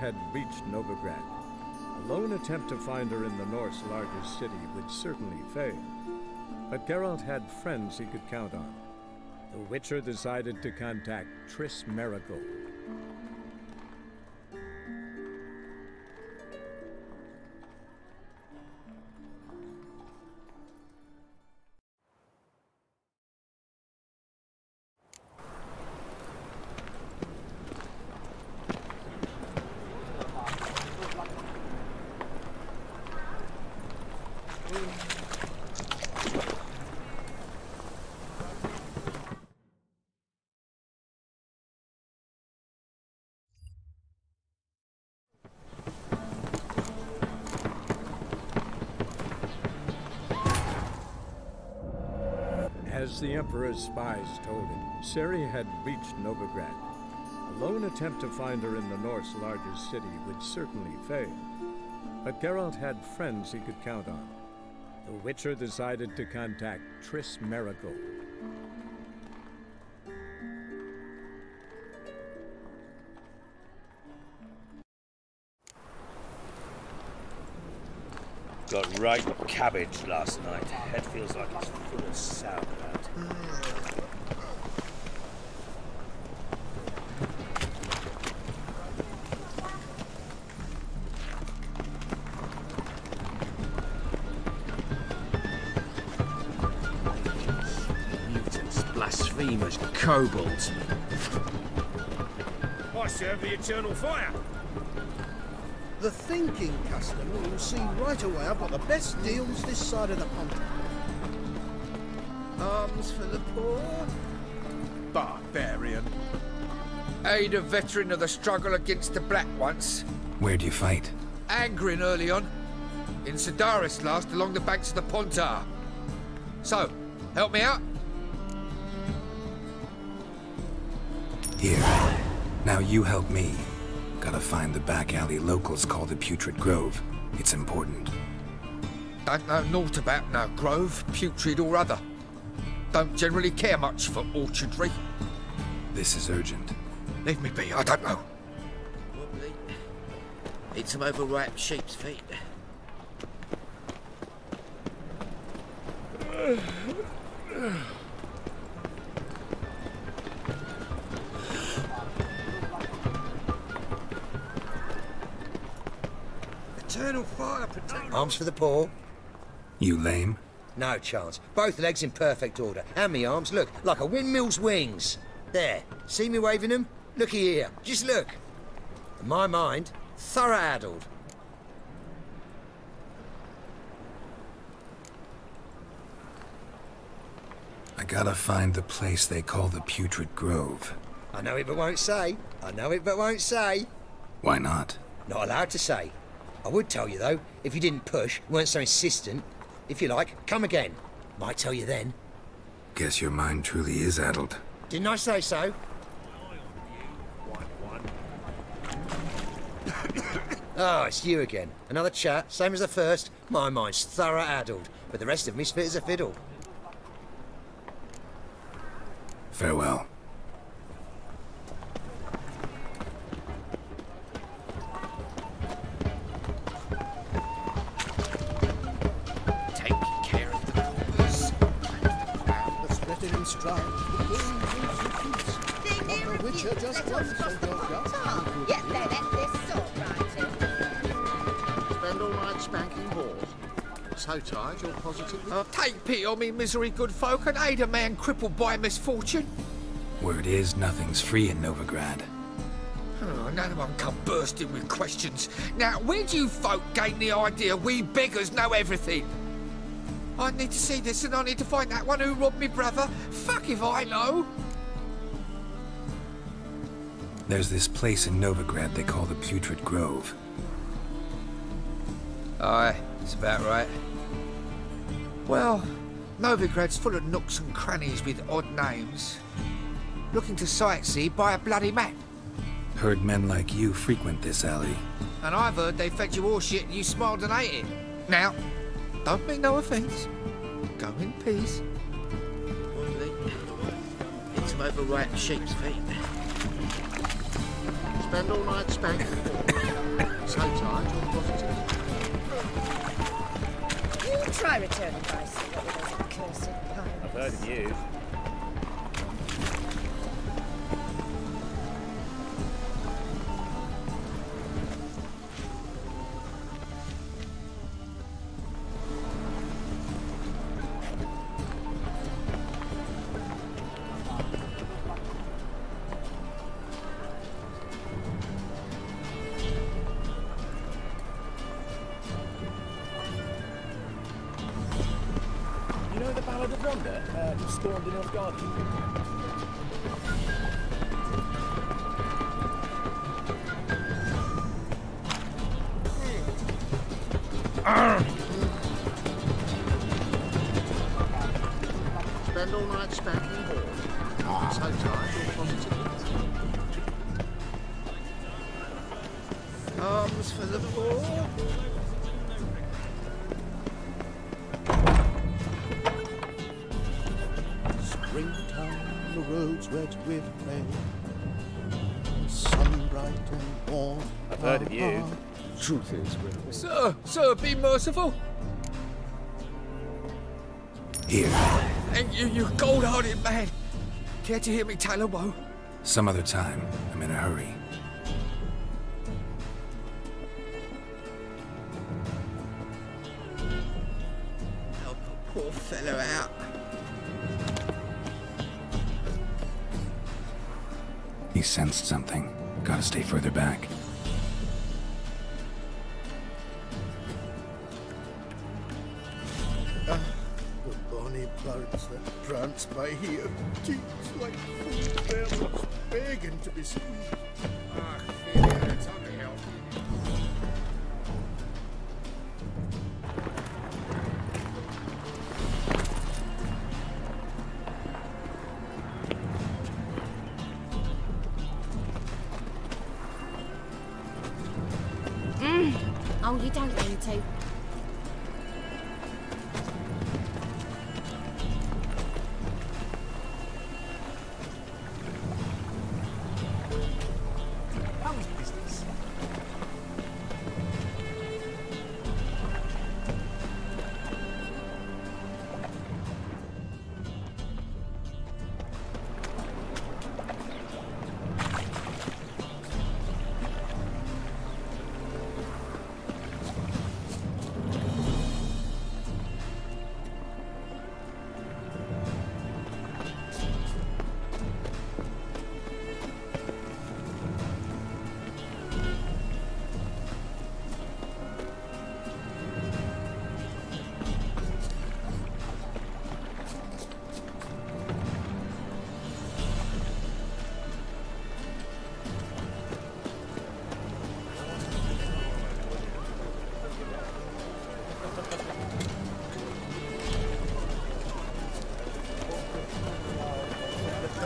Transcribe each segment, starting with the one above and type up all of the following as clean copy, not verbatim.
had reached Novigrad. A lone attempt to find her in the North's largest city would certainly fail. But Geralt had friends he could count on. The Witcher decided to contact Triss Marigold. As the Emperor's spies told him, Ciri had reached Novigrad. A lone attempt to find her in the North's largest city would certainly fail. But Geralt had friends he could count on. The Witcher decided to contact Triss Marigold. Got right cabbage last night. Head feels like it's full of sauerkraut. Mutants, blasphemers, kobolds. I serve the eternal fire. The thinking customer will see right away I've got the best deals this side of the pond. Arms for the poor? Barbarian. Aid a veteran of the struggle against the Black once. Where'd you fight? Angering early on. In Sedaris last, along the banks of the Pontar. So, help me out? Here. Now you help me. Gotta find the back alley locals call the Putrid Grove. It's important. Don't know naught about no grove, putrid or other. Don't generally care much for orchardry. This is urgent. Leave me be, I don't know. Wobbly. Eat some overripe sheep's feet. Eternal fire protect. Arms for the poor? You lame? No chance. Both legs in perfect order. And me arms, look, like a windmill's wings. There. See me waving them? Looky here. Just look. In my mind, thorough addled. I gotta find the place they call the Putrid Grove. I know it but won't say. I know it but won't say. Why not? Not allowed to say. I would tell you, though, if you didn't push, weren't so insistent. If you like, come again. Might tell you then. Guess your mind truly is addled. Didn't I say so? Oh, it's you again. Another chat, same as the first. My mind's thorough addled, but the rest of me's fit as a fiddle. Farewell. Take care of the corpus. The split it in stride. The Witcher just once, so don't go. Yet they let this sword right. Spend all night spanking whores. So tired you're positively... Take pity on me, misery good folk, and aid a man crippled by misfortune. Word is, nothing's free in Novigrad. Oh, another one come bursting with questions. Now, where do you folk gain the idea we beggars know everything? I need to see this and I need to find that one who robbed me brother. Fuck if I know. There's this place in Novigrad they call the Putrid Grove. Aye, that's about right. Well, Novigrad's full of nooks and crannies with odd names. Looking to sightsee, buy a bloody map. Heard men like you frequent this alley. And I've heard they fed you all shit and you smiled and ate it. Now, don't mean no offence. Go in peace. Wobbly. Eat some overripe sheep's feet. Spend all night spanking whores. I return if I see what with those accursed pirates. I've heard of you. Who stormed in Nilfgaard. Spend all night spanking board. So tired, you're positive. Arms for the poor. Springtime, the roads wet with rain. Sun bright and warm. I've heard of you. Truth is, Sir, be merciful. Here. Thank you, you gold-hearted man. Care to hear me tell a woe? Some other time. I'm in a hurry. Help a poor fellow out. He sensed something. Gotta stay further back. the bonny birds that prance by here, teeth like food bells, begging to be squeezed. Ah, yeah, it's unreal. Oh, you don't need to. How is business?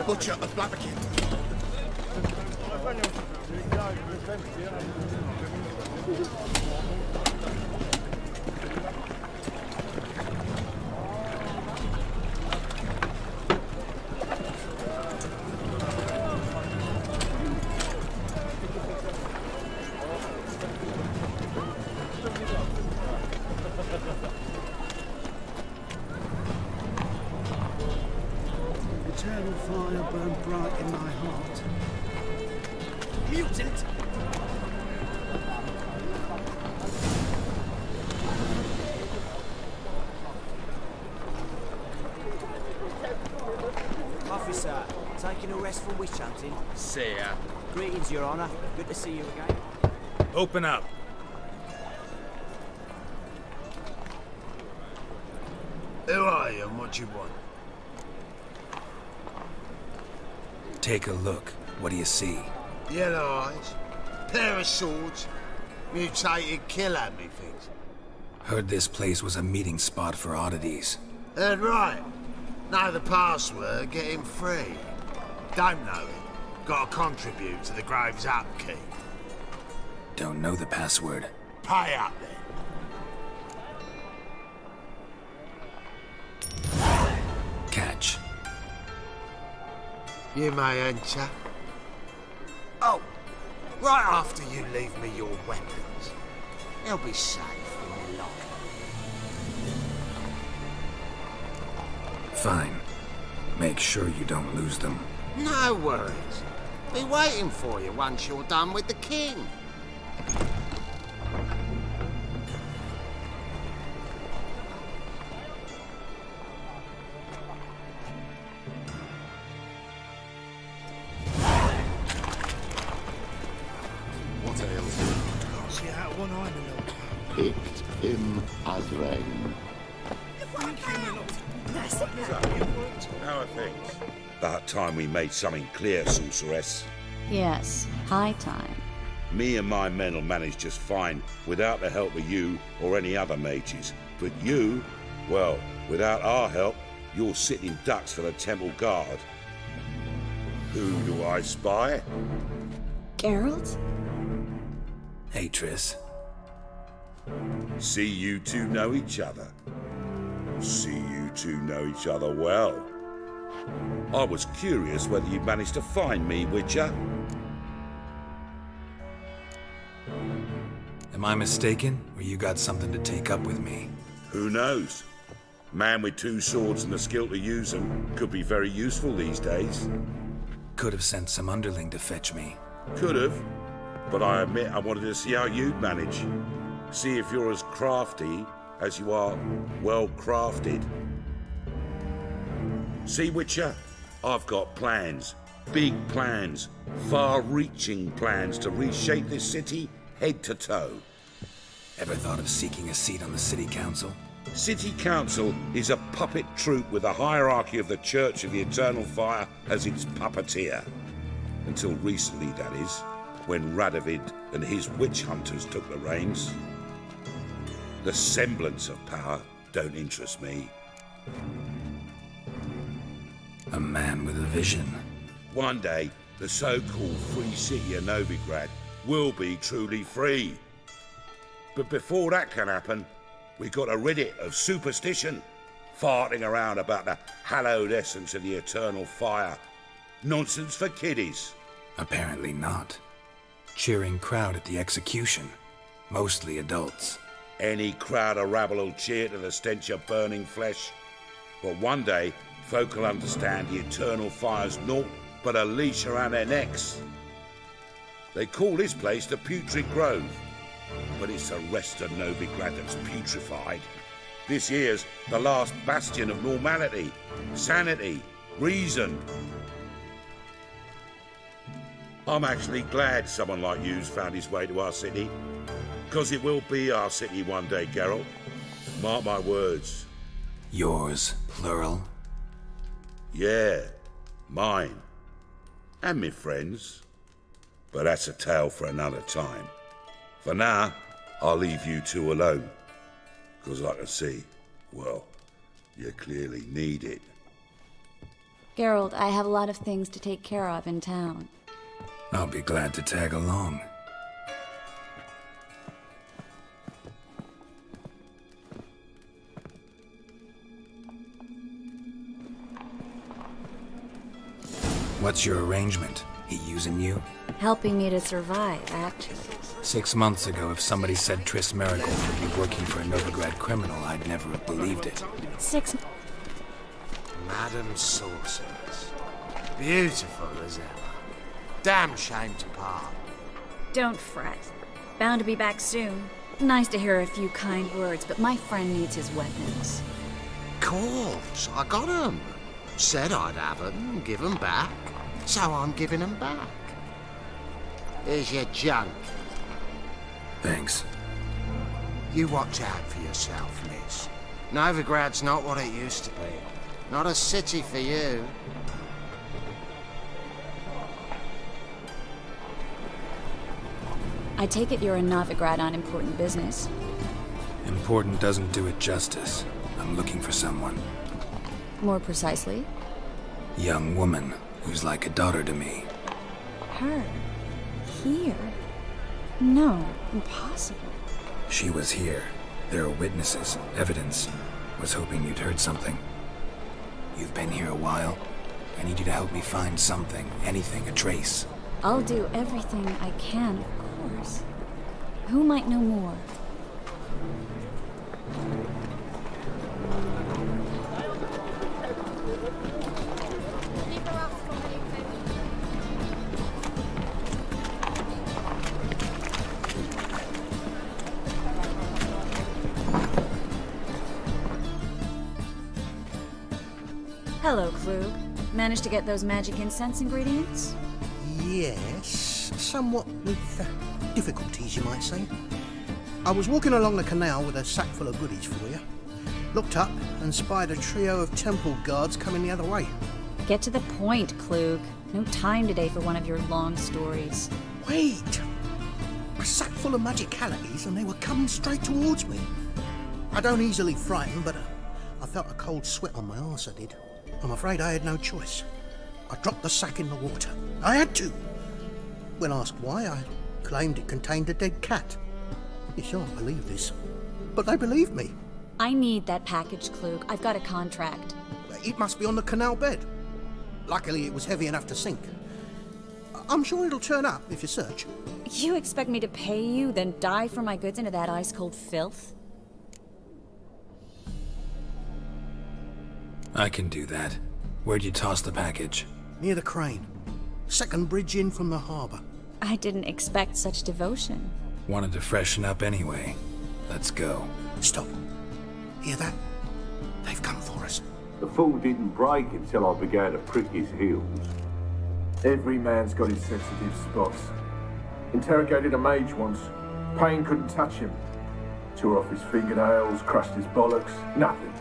Butcher of Blaviken. Eternal fire burned bright in my heart. Mutant! Officer, taking a rest from witch hunting. See ya. Greetings, Your Honor. Good to see you again. Open up. Who are you and what do you want? Take a look. What do you see? Yellow eyes, pair of swords, mutated kill-at-me things. Heard this place was a meeting spot for oddities. Heard right. Know the password, get him free. Don't know it. Gotta contribute to the Grave's upkeep. Don't know the password. Pay up then. Catch. You may enter. Oh, right after you leave me your weapons. They'll be safe in your locker. Fine. Make sure you don't lose them. No worries. Be waiting for you once you're done with the king. What ails you? Can't see out one eye, my lord. Picked him as rain. How are things? About time we made something clear, sorceress. Yes, high time. Me and my men will manage just fine without the help of you or any other mages. But you, well, without our help, you're sitting ducks for the temple guard. Who do I spy? Geralt? Hey, Triss. See you two know each other. See you two know each other well. I was curious whether you managed to find me, Witcher. Am I mistaken, or you got something to take up with me? Who knows? Man with two swords and the skill to use them could be very useful these days. Could have sent some underling to fetch me. Could have, but I admit I wanted to see how you'd manage. See if you're as crafty as you are well crafted. See, Witcher, I've got plans. Big plans. Far-reaching plans to reshape this city head to toe. Ever thought of seeking a seat on the city council? City Council is a puppet troupe with a hierarchy of the Church of the Eternal Fire as its puppeteer. Until recently, that is, when Radovid and his witch hunters took the reins. The semblance of power don't interest me. A man with a vision. One day, the so-called free city of Novigrad will be truly free. But before that can happen, we got to rid it of superstition, farting around about the hallowed essence of the eternal fire. Nonsense for kiddies. Apparently not. Cheering crowd at the execution. Mostly adults. Any crowd of rabble will cheer to the stench of burning flesh. But one day, folk will understand the eternal fire's naught but a leash around their necks. They call this place the Putrid Grove, but it's the rest of Novigrad that's putrefied. This here's the last bastion of normality, sanity, reason. I'm actually glad someone like you's found his way to our city, because it will be our city one day, Geralt. Mark my words. Yours, plural? Yeah, mine. And me friends. But that's a tale for another time. For now, I'll leave you two alone. Because I can see, well, you clearly need it. Geralt, I have a lot of things to take care of in town. I'll be glad to tag along. What's your arrangement? He using you? Helping me to survive, actually. 6 months ago, if somebody said Triss Marigold would be working for a Novigrad criminal, I'd never have believed it. Madam Sorceress. Beautiful as ever. Damn shame to part. Don't fret. Bound to be back soon. Nice to hear a few kind words, but my friend needs his weapons. Course, I got 'em. Said I'd have 'em and give 'em back. So I'm giving 'em back. Here's your junk. Thanks. You watch out for yourself, miss. Novigrad's not what it used to be. Not a city for you. I take it you're in Novigrad on important business. Important doesn't do it justice. I'm looking for someone. More precisely? Young woman who's like a daughter to me. Her? Here? No, impossible. She was here. There are witnesses, evidence. Was hoping you'd heard something. You've been here a while. I need you to help me find something, anything, a trace. I'll do everything I can, of course. Who might know more? Hello, Klug. Managed to get those magic incense ingredients? Yes, somewhat with difficulties, you might say. I was walking along the canal with a sack full of goodies for you. Looked up and spied a trio of temple guards coming the other way. Get to the point, Klug. No time today for one of your long stories. Wait! A sack full of magicalities and they were coming straight towards me. I don't easily frighten, but I felt a cold sweat on my arse, I did. I'm afraid I had no choice. I dropped the sack in the water. I had to. When asked why, I claimed it contained a dead cat. You shan't believe this, but they believed me. I need that package, Klug. I've got a contract. It must be on the canal bed. Luckily, it was heavy enough to sink. I'm sure it'll turn up if you search. You expect me to pay you, then dive for my goods into that ice-cold filth? I can do that. Where'd you toss the package? Near the crane. Second bridge in from the harbour. I didn't expect such devotion. Wanted to freshen up anyway. Let's go. Stop. Hear that? They've come for us. The fool didn't break until I began to prick his heels. Every man's got his sensitive spots. Interrogated a mage once. Pain couldn't touch him. Tore off his fingernails, crushed his bollocks, nothing.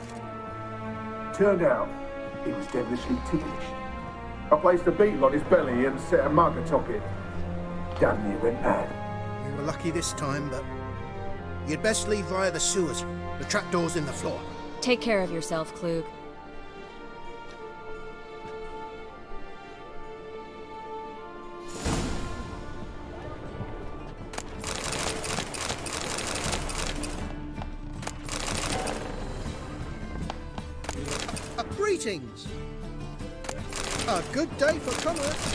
Turned out, he was devilishly ticklish. I placed a beetle on his belly and set a mug atop it. Damn near went mad. You were lucky this time, but you'd best leave via the sewers. The trapdoor's in the floor. Take care of yourself, Klug. Greetings! A good day for commerce.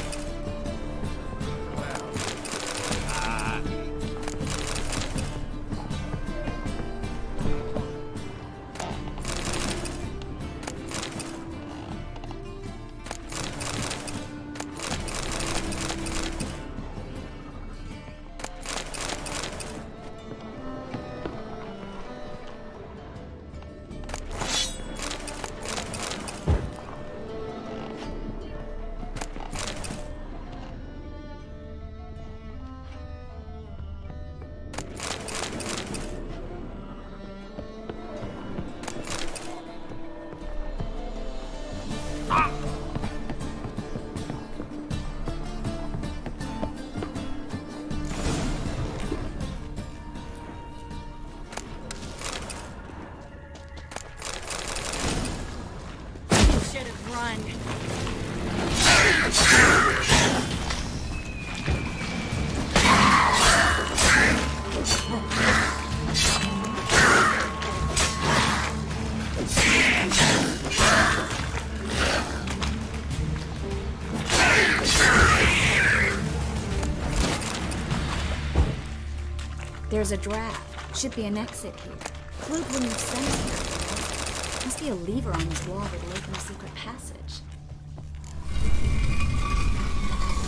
There's a draft. Should be an exit here. Klug wouldn't have sent us here. Must be a lever on this wall that'll open a secret passage.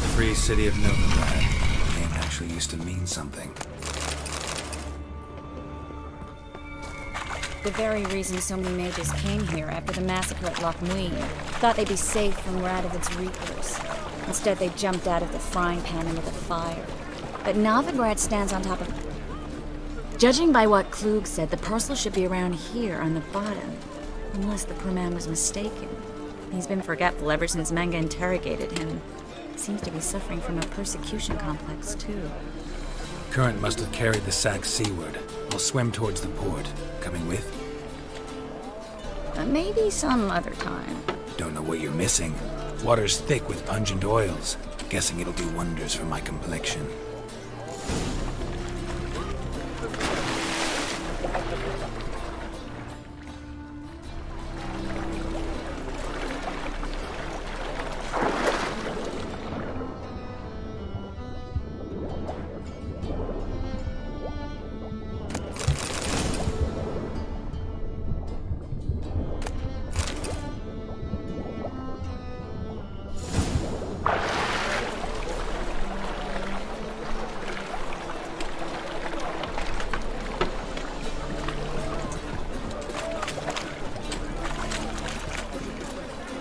The Free City of Novigrad. The name actually used to mean something. The very reason so many mages came here after the massacre at Loch Muin. Thought they'd be safe from Radovid's reapers. Instead, they jumped out of the frying pan into the fire. But Novigrad stands on top of... Judging by what Klug said, the parcel should be around here on the bottom. Unless the poor man was mistaken. He's been forgetful ever since Manga interrogated him. Seems to be suffering from a persecution complex, too. Current must have carried the sack seaward. I'll swim towards the port. Coming with? Maybe some other time. Don't know what you're missing. Water's thick with pungent oils. Guessing it'll do wonders for my complexion.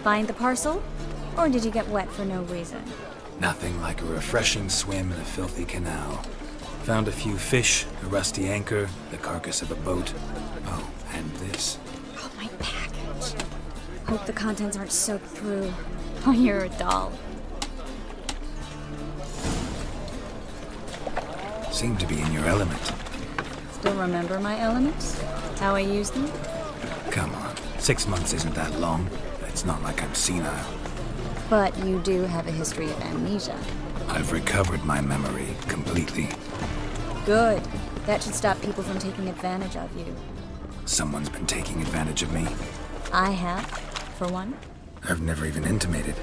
Find the parcel? Or did you get wet for no reason? Nothing like a refreshing swim in a filthy canal. Found a few fish, a rusty anchor, the carcass of a boat. Oh, and this. Oh, my package. Hope the contents aren't soaked through. Oh, you're a doll. Seem to be in your element. Still remember my elements? How I use them? Come on, 6 months isn't that long. It's not like I'm senile. But you do have a history of amnesia. I've recovered my memory completely. Good. That should stop people from taking advantage of you. Someone's been taking advantage of me. I have, for one. I've never even intimated.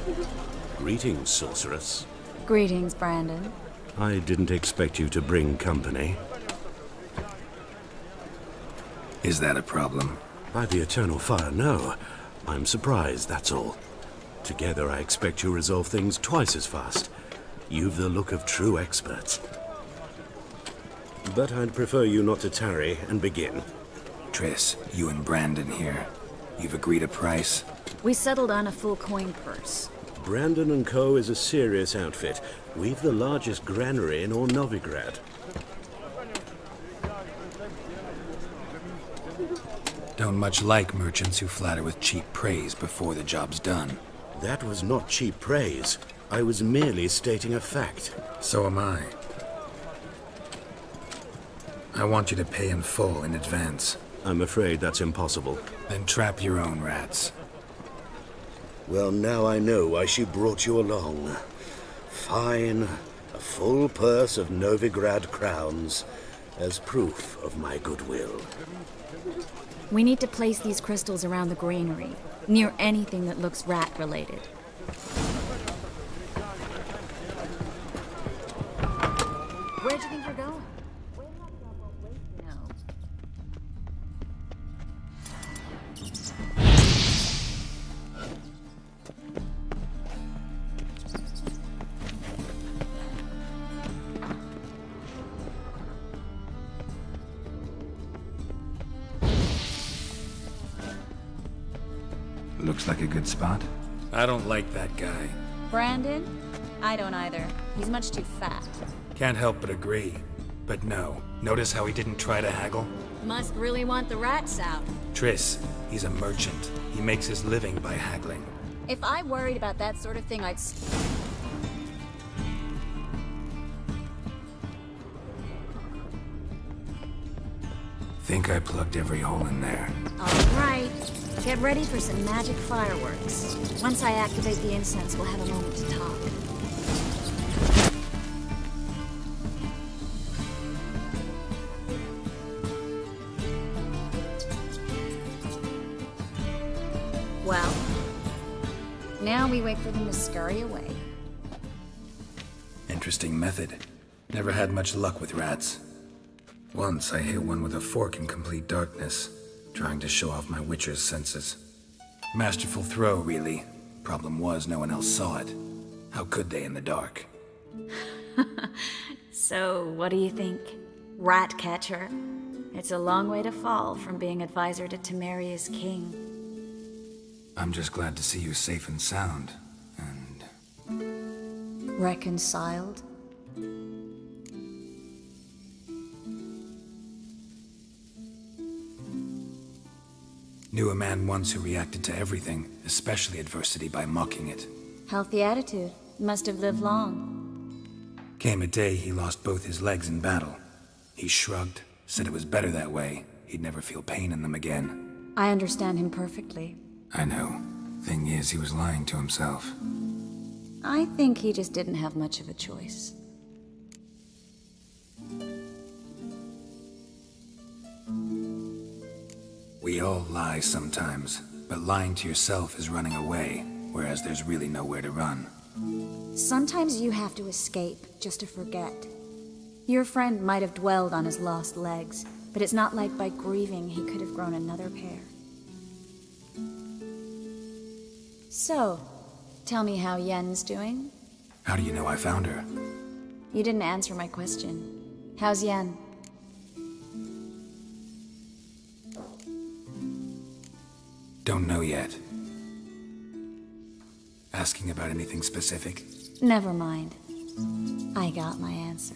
Greetings, sorceress. Greetings, Brandon. I didn't expect you to bring company. Is that a problem? By the eternal fire, no. I'm surprised, that's all. Together, I expect you resolve things twice as fast. You've the look of true experts. But I'd prefer you not to tarry and begin. Triss, you and Brandon here. You've agreed a price? We settled on a full coin purse. Brandon & Co. is a serious outfit. We've the largest granary in all Novigrad. Don't much like merchants who flatter with cheap praise before the job's done. That was not cheap praise. I was merely stating a fact. So am I. I want you to pay in full in advance. I'm afraid that's impossible. Then trap your own rats. Well, now I know why she brought you along. Fine. A full purse of Novigrad crowns as proof of my goodwill. We need to place these crystals around the granary, near anything that looks rat-related. Where'd you think you're going? No. Looks like a good spot. I don't like that guy. Brandon? I don't either. He's much too fat. Can't help but agree. But no, notice how he didn't try to haggle? Must really want the rats out. Triss, he's a merchant. He makes his living by haggling. If I worried about that sort of thing, I'd... Think I plugged every hole in there. All right. Get ready for some magic fireworks. Once I activate the incense, we'll have a moment to talk. Well, now we wait for them to scurry away. Interesting method. Never had much luck with rats. Once I hit one with a fork in complete darkness, trying to show off my witcher's senses. Masterful throw, really. Problem was, no one else saw it. How could they in the dark? So, what do you think? Rat catcher? It's a long way to fall from being advisor to Temeria's king. I'm just glad to see you safe and sound, and... Reconciled? Knew a man once who reacted to everything, especially adversity, by mocking it. Healthy attitude. Must have lived long. Came a day he lost both his legs in battle. He shrugged, said it was better that way. He'd never feel pain in them again. I understand him perfectly. I know. Thing is, he was lying to himself. I think he just didn't have much of a choice. We all lie sometimes, but lying to yourself is running away, whereas there's really nowhere to run. Sometimes you have to escape just to forget. Your friend might have dwelled on his lost legs, but it's not like by grieving he could have grown another pair. So, tell me how Yen's doing? How do you know I found her? You didn't answer my question. How's Yen? Don't know yet. Asking about anything specific? Never mind. I got my answer.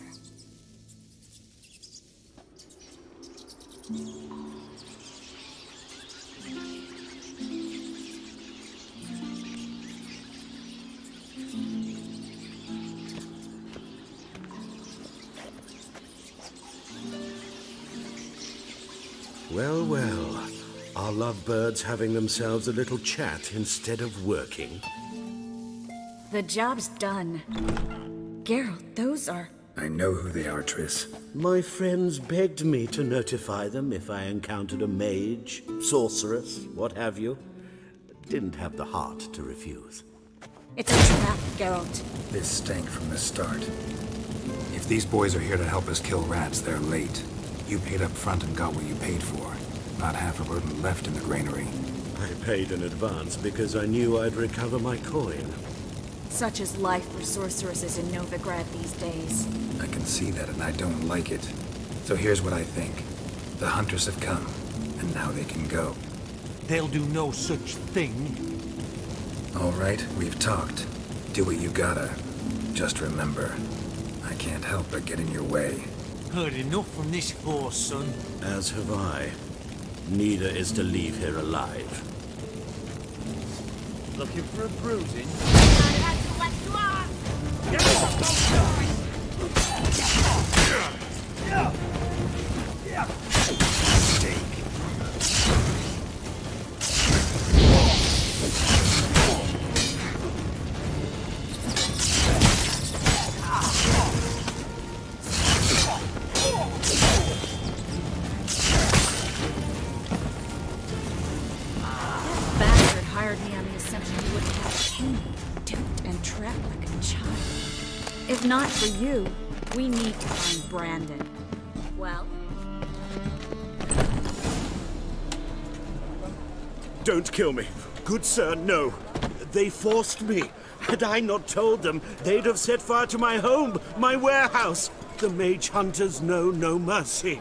Well, well. Are lovebirds having themselves a little chat instead of working? The job's done. Geralt, those are... I know who they are, Triss. My friends begged me to notify them if I encountered a mage, sorceress, what have you. Didn't have the heart to refuse. It's a trap, Geralt. This stank from the start. If these boys are here to help us kill rats, they're late. You paid up front and got what you paid for. Not half a rodent left in the granary. I paid in advance because I knew I'd recover my coin. Such is life for sorceresses in Novigrad these days. I can see that, and I don't like it. So here's what I think. The hunters have come, and now they can go. They'll do no such thing. All right, we've talked. Do what you gotta. Just remember, I can't help but get in your way. Heard enough from this horse, son. As have I. Neither is to leave here alive. Looking for a bruising? If not for you, we need to find Brandon. Well? Don't kill me. Good sir, no. They forced me. Had I not told them, they'd have set fire to my home, my warehouse. The mage hunters know no mercy.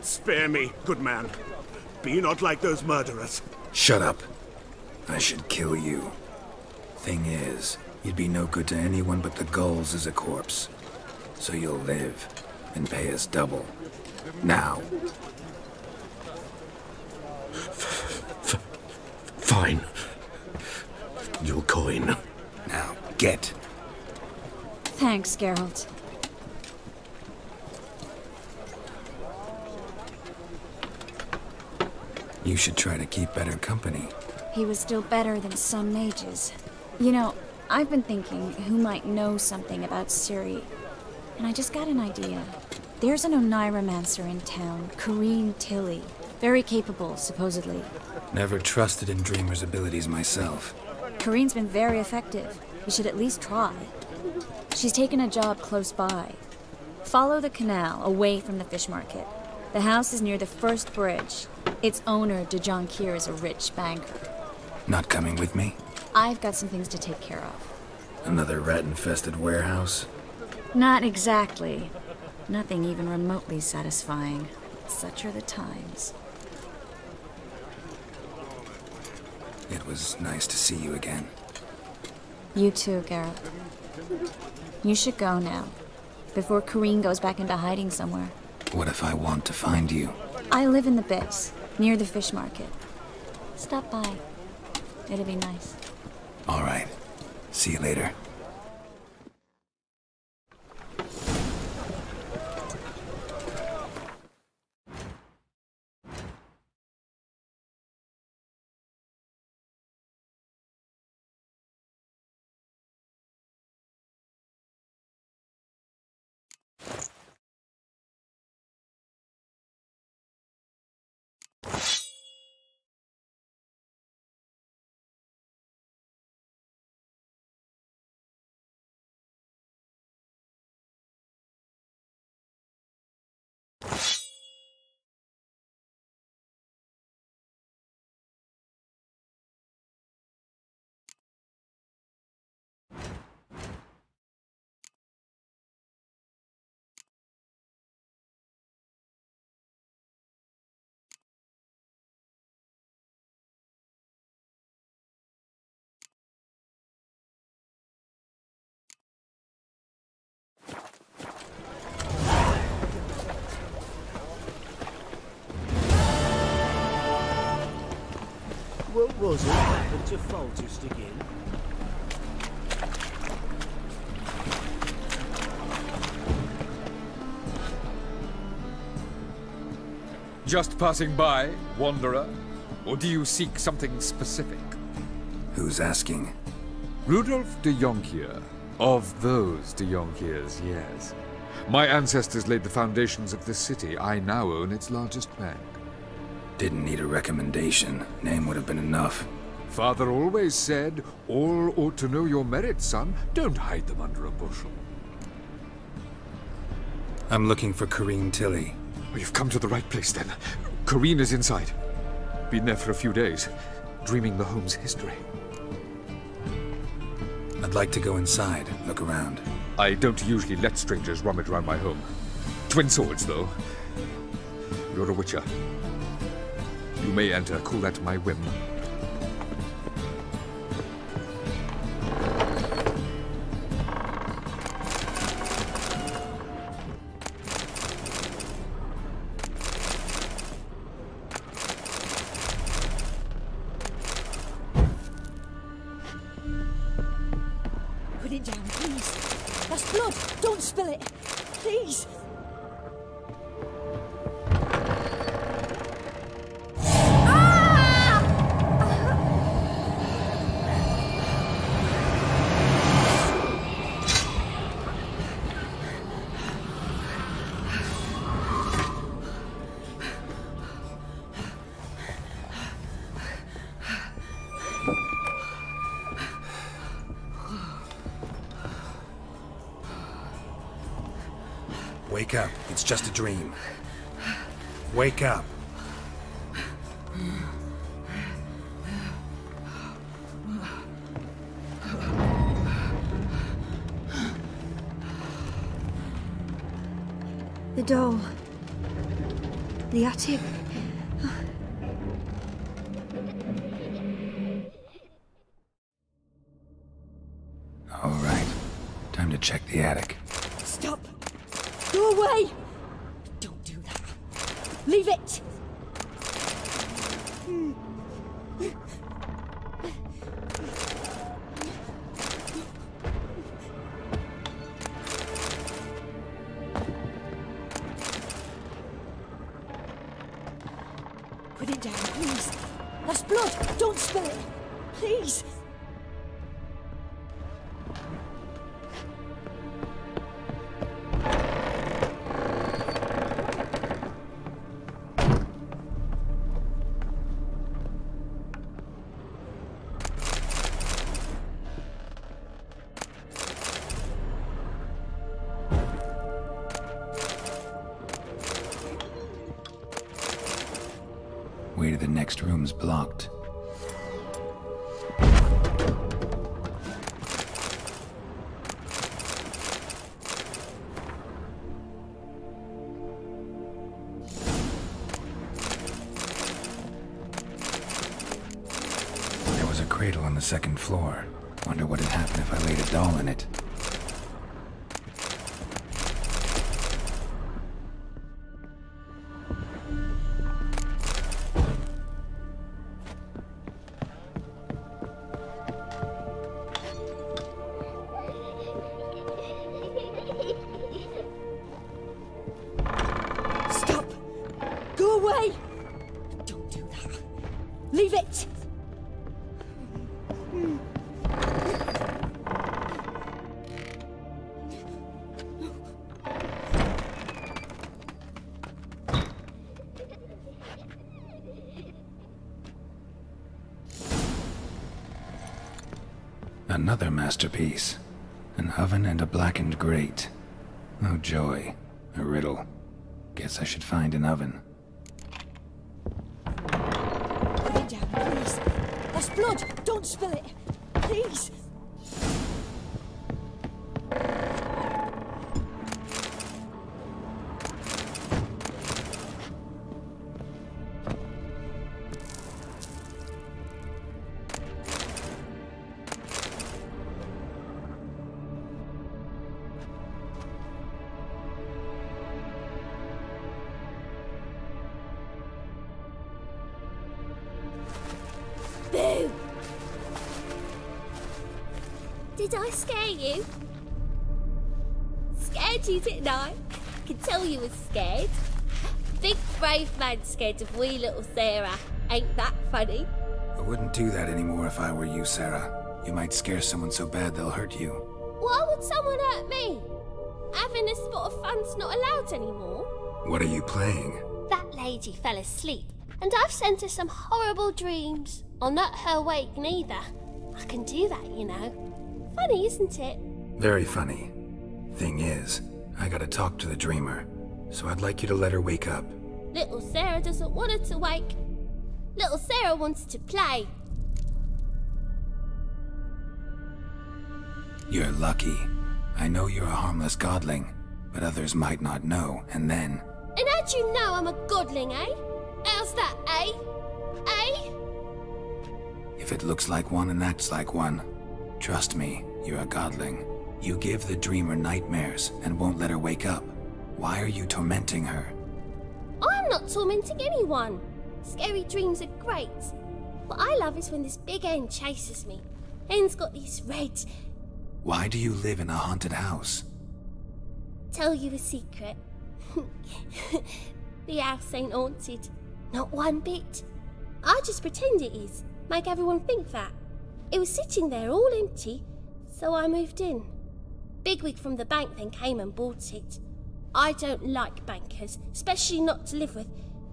Spare me, good man. Be not like those murderers. Shut up. I should kill you. Thing is, you'd be no good to anyone but the gulls as a corpse. So you'll live, and pay us double. Now. Fine. Your coin. Now, get. Thanks, Geralt. You should try to keep better company. He was still better than some mages. You know, I've been thinking who might know something about Ciri, and I just got an idea. There's an Oneiromancer in town, Corrine Tilly. Very capable, supposedly. Never trusted in Dreamer's abilities myself. Corrine's been very effective. You should at least try. She's taken a job close by. Follow the canal, away from the fish market. The house is near the first bridge. Its owner, de Jonquier, is a rich banker. Not coming with me? I've got some things to take care of. Another rat-infested warehouse? Not exactly. Nothing even remotely satisfying. Such are the times. It was nice to see you again. You too, Geralt. You should go now, before Corrine goes back into hiding somewhere. What if I want to find you? I live in the Bits, near the fish market. Stop by. It'll be nice. All right. See you later. Was it happened to Foltest again? Just passing by, wanderer? Or do you seek something specific? Who's asking? Rudolf de Jonkier. Of those de Jonkiers, yes. My ancestors laid the foundations of this city. I now own its largest bank. Didn't need a recommendation. Name would have been enough. Father always said, all ought to know your merits, son. Don't hide them under a bushel. I'm looking for Corrine Tilly. Oh, you've come to the right place, then. Corrine is inside. Been there for a few days, dreaming the home's history. I'd like to go inside, look around. I don't usually let strangers rummage around my home. Twin swords, though. You're a witcher. You may enter, call at my whim. Put it down, please. That's blood. Don't spill it. Please. Wake up. It's just a dream. Wake up. The doll. The attic. All right. Time to check the attic. Stop. Go away. Don't do that. Leave it. Put it down, please. That's blood. Don't spill it. Please. Way to the next room's blocked. There was a cradle on the second floor. Wonder what would happen if I laid a doll in it. Stop. Go away. Don't do that. Leave it. Another masterpiece. An oven and a blackened grate. Oh joy. A riddle. Guess I should find an oven. Put it down, please. That's blood. Don't spill it. Please. There. Did I scare you? Scared you, didn't I? I can tell you was scared. Big brave man scared of wee little Sarah. Ain't that funny? I wouldn't do that anymore if I were you, Sarah. You might scare someone so bad they'll hurt you. Why would someone hurt me? Having a spot of fun's not allowed anymore. What are you playing? That lady fell asleep, and I've sent her some horrible dreams. I'll not her wake neither. I can do that, you know. Funny, isn't it? Very funny. Thing is, I gotta talk to the dreamer, so I'd like you to let her wake up. Little Sarah doesn't want her to wake. Little Sarah wants to play. You're lucky. I know you're a harmless godling, but others might not know, and then... And how'd you know I'm a godling, eh? How's that, eh? Eh? If it looks like one and acts like one, trust me, you're a godling. You give the dreamer nightmares and won't let her wake up. Why are you tormenting her? I'm not tormenting anyone. Scary dreams are great. What I love is when this big hen chases me. Hen's got these red... Why do you live in a haunted house? Tell you a secret. The house ain't haunted. Not one bit. I just pretend it is. Make everyone think that. It was sitting there all empty, so I moved in. Bigwig from the bank then came and bought it. I don't like bankers, especially not to live with,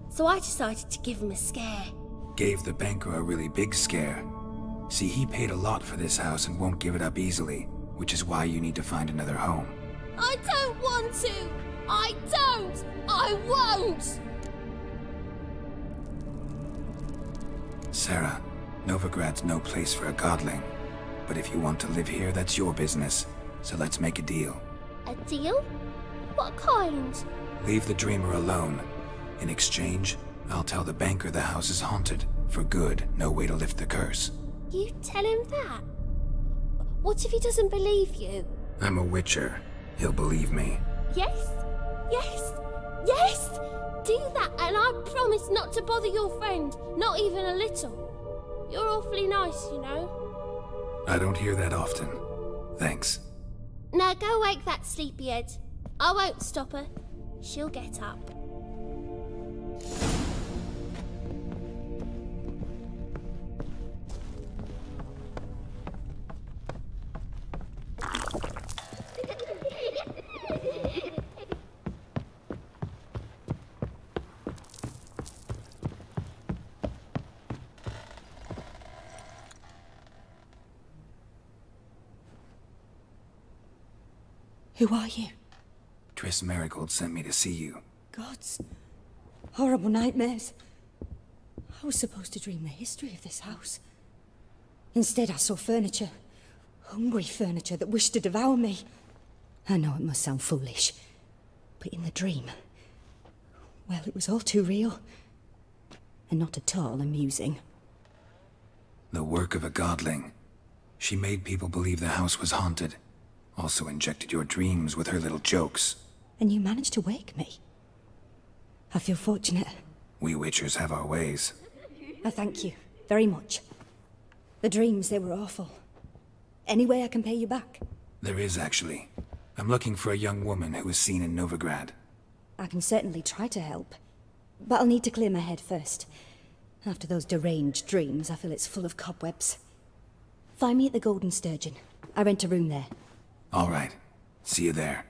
so I decided to give him a scare. Gave the banker a really big scare. See, he paid a lot for this house and won't give it up easily, which is why you need to find another home. I don't want to! I don't! I won't! Sarah, Novigrad's no place for a godling. But if you want to live here, that's your business. So let's make a deal. A deal? What kind? Leave the dreamer alone. In exchange, I'll tell the banker the house is haunted. For good, no way to lift the curse. You tell him that? What if he doesn't believe you? I'm a witcher. He'll believe me. Yes? Yes? Yes! Do that and I promise not to bother your friend. Not even a little. You're awfully nice, you know. I don't hear that often. Thanks. Now go wake that sleepyhead. I won't stop her. She'll get up. Who are you? Triss Marigold sent me to see you. Gods. Horrible nightmares. I was supposed to dream the history of this house. Instead, I saw furniture. Hungry furniture that wished to devour me. I know it must sound foolish, but in the dream, well, it was all too real. And not at all amusing. The work of a godling. She made people believe the house was haunted. Also injected your dreams with her little jokes. And you managed to wake me. I feel fortunate. We witchers have our ways. I thank you very much. The dreams, they were awful. Any way I can pay you back? There is, actually. I'm looking for a young woman who was seen in Novigrad. I can certainly try to help. But I'll need to clear my head first. After those deranged dreams, I feel it's full of cobwebs. Find me at the Golden Sturgeon. I rent a room there. All right. See you there.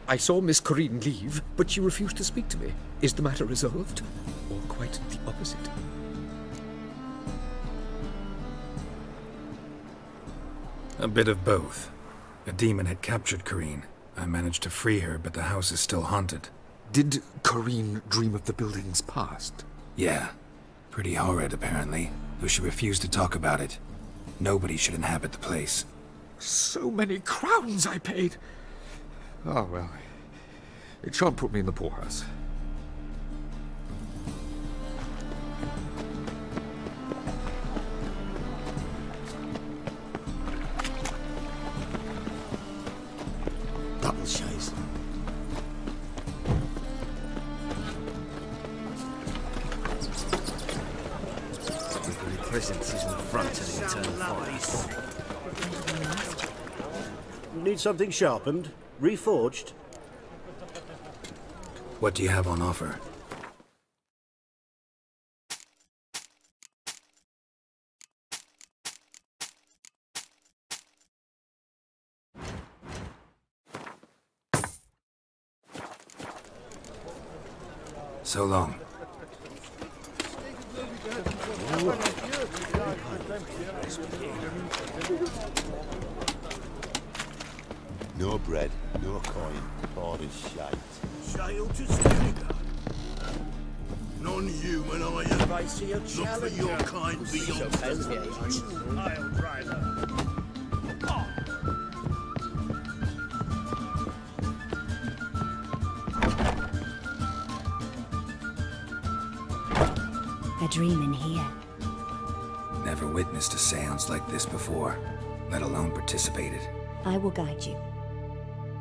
I saw Miss Corinne leave, but she refused to speak to me. Is the matter resolved? Or quite the opposite? A bit of both. A demon had captured Corinne. I managed to free her, but the house is still haunted. Did Corinne dream of the building's past? Yeah. Pretty horrid, apparently, though she refused to talk about it. Nobody should inhabit the place. So many crowns I paid! Oh, well. It shan't put me in the poorhouse. presence is in front of the eternal fire. Need something sharpened? Reforged? What do you have on offer? So long. No bread, no coin, all is shite. Shale to Skinniger. Non-human, are you? Look for your kind beyond the pile driver. A dream in here. Never witnessed a seance like this before, let alone participated. I will guide you.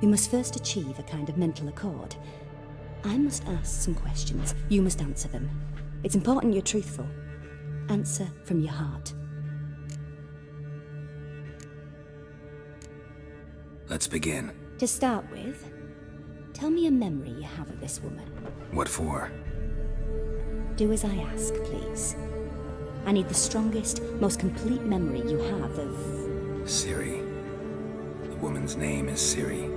We must first achieve a kind of mental accord. I must ask some questions. You must answer them. It's important you're truthful. Answer from your heart. Let's begin. To start with, tell me a memory you have of this woman. What for? Do as I ask, please. I need the strongest, most complete memory you have of... Ciri. The woman's name is Ciri.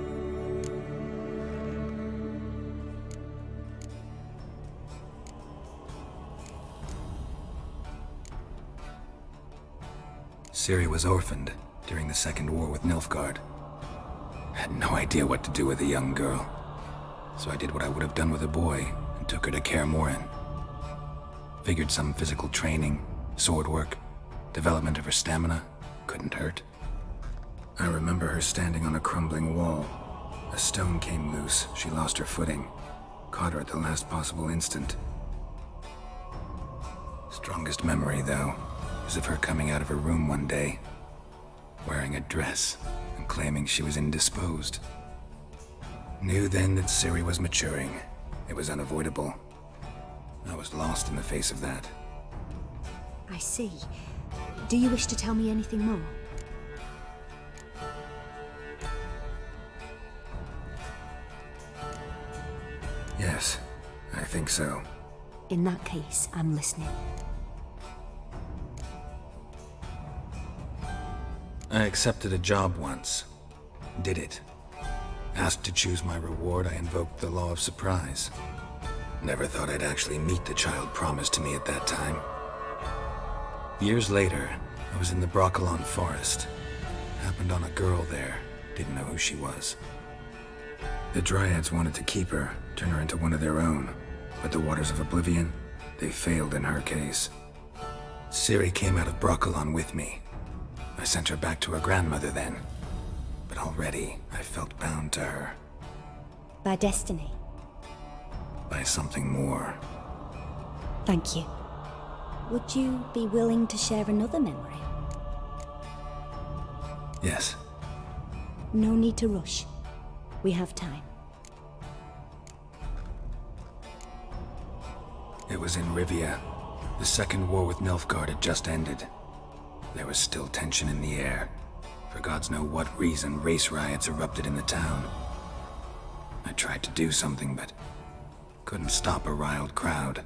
Ciri was orphaned during the Second War with Nilfgaard. Had no idea what to do with a young girl, so I did what I would have done with a boy and took her to Kaer Morhen. Figured some physical training, sword work, development of her stamina couldn't hurt. I remember her standing on a crumbling wall. A stone came loose, she lost her footing, caught her at the last possible instant. Strongest memory, though, is of her coming out of her room one day, wearing a dress and claiming she was indisposed. Knew then that Ciri was maturing. It was unavoidable. I was lost in the face of that. I see. Do you wish to tell me anything more? Yes, I think so. In that case, I'm listening. I accepted a job once. Did it. Asked to choose my reward, I invoked the law of surprise. Never thought I'd actually meet the child promised to me at that time. Years later, I was in the Broccolon forest. Happened on a girl there. Didn't know who she was. The Dryads wanted to keep her, turn her into one of their own. But the Waters of Oblivion, they failed in her case. Ciri came out of Broccolon with me. I sent her back to her grandmother then. But already, I felt bound to her. By destiny? By something more. Thank you. Would you be willing to share another memory? Yes. No need to rush. We have time. It was in Rivia. The Second War with Nilfgaard had just ended. There was still tension in the air. For gods know what reason, race riots erupted in the town. I tried to do something, but couldn't stop a riled crowd.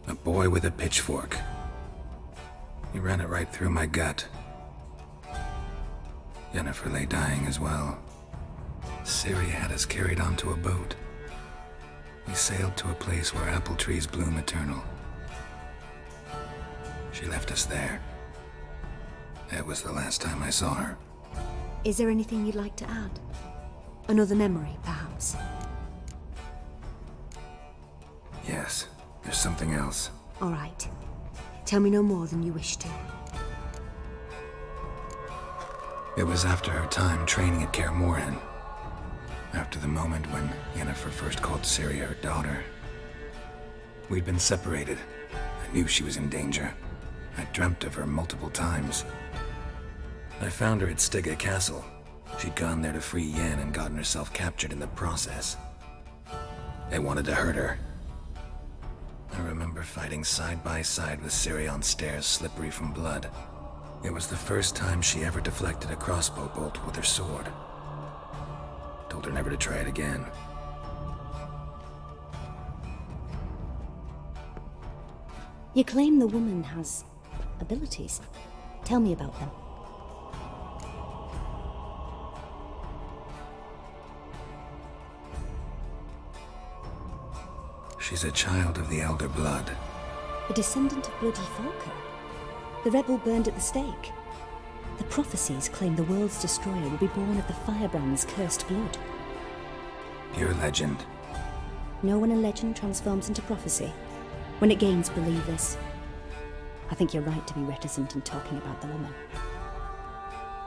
A boy with a pitchfork. He ran it right through my gut. Yennefer lay dying as well. Ciri had us carried onto a boat. We sailed to a place where apple trees bloom eternal. She left us there. That was the last time I saw her. Is there anything you'd like to add? Another memory, perhaps? Yes, there's something else. All right. Tell me no more than you wish to. It was after her time training at Kaer Morhen. After the moment when Yennefer first called Ciri her daughter. We'd been separated. I knew she was in danger. I dreamt of her multiple times. I found her at Stygga Castle. She'd gone there to free Yen and gotten herself captured in the process. They wanted to hurt her. I remember fighting side by side with Ciri on stairs slippery from blood. It was the first time she ever deflected a crossbow bolt with her sword. Told her never to try it again. You claim the woman has abilities. Tell me about them. She's a child of the Elder Blood. A descendant of bloody Falker. The rebel burned at the stake. The prophecies claim the world's destroyer will be born of the Firebrand's cursed blood. Pure legend. Know when a legend transforms into prophecy? When it gains believers. I think you're right to be reticent in talking about the woman.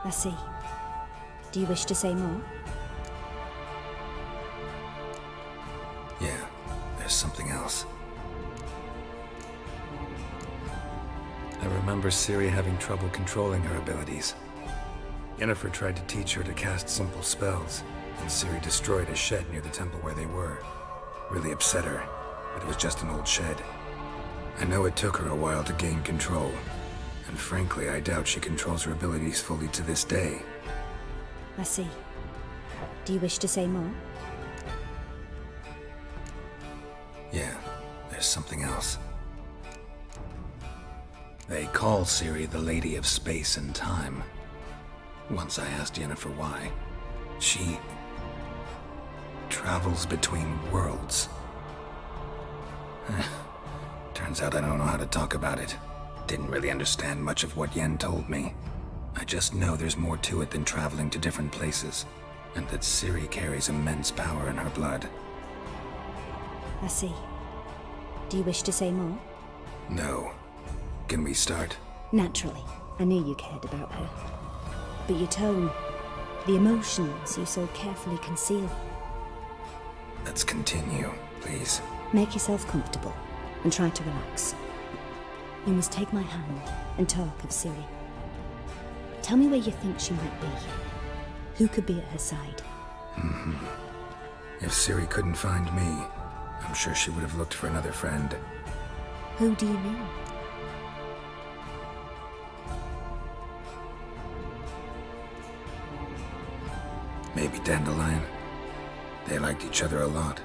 I see. Do you wish to say more? Yeah, there's something else. I remember Ciri having trouble controlling her abilities. Yennefer tried to teach her to cast simple spells, and Ciri destroyed a shed near the temple where they were. Really upset her, but it was just an old shed. I know it took her a while to gain control, and frankly, I doubt she controls her abilities fully to this day. I see. Do you wish to say more? Yeah, there's something else. They call Ciri the Lady of Space and Time. Once I asked Yennefer why. She travels between worlds. Turns out I don't know how to talk about it. Didn't really understand much of what Yen told me. I just know there's more to it than traveling to different places, and that Ciri carries immense power in her blood. I see. Do you wish to say more? No. Can we start? Naturally. I knew you cared about her. But your tone, the emotions you so carefully conceal. Let's continue, please. Make yourself comfortable and try to relax. You must take my hand and talk of Ciri. Tell me where you think she might be. Who could be at her side? If Ciri couldn't find me, I'm sure she would have looked for another friend. Who do you mean? Maybe Dandelion. They liked each other a lot.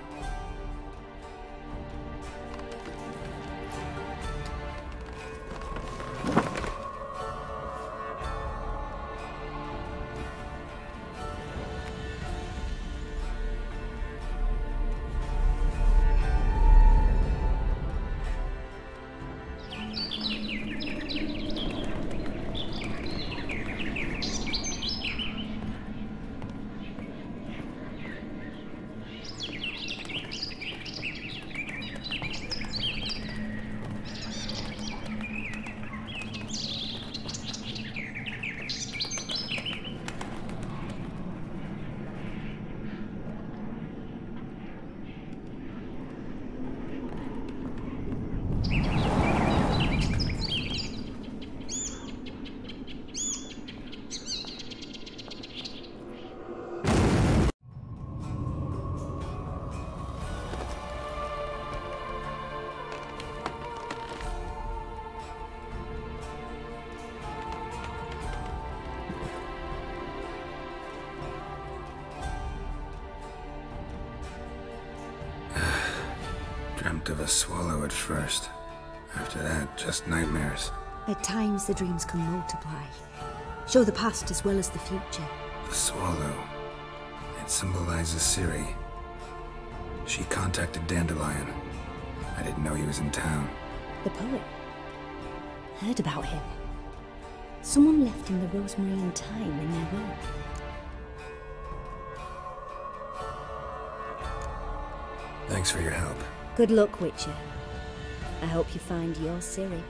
Dreamt of a swallow at first. After that, just nightmares. At times, the dreams can multiply. Show the past as well as the future. The swallow. It symbolizes Ciri. She contacted Dandelion. I didn't know he was in town. The poet. Heard about him. Someone left him the rosemary and thyme in their will. Thanks for your help. Good luck, Witcher. I hope you find your Ciri.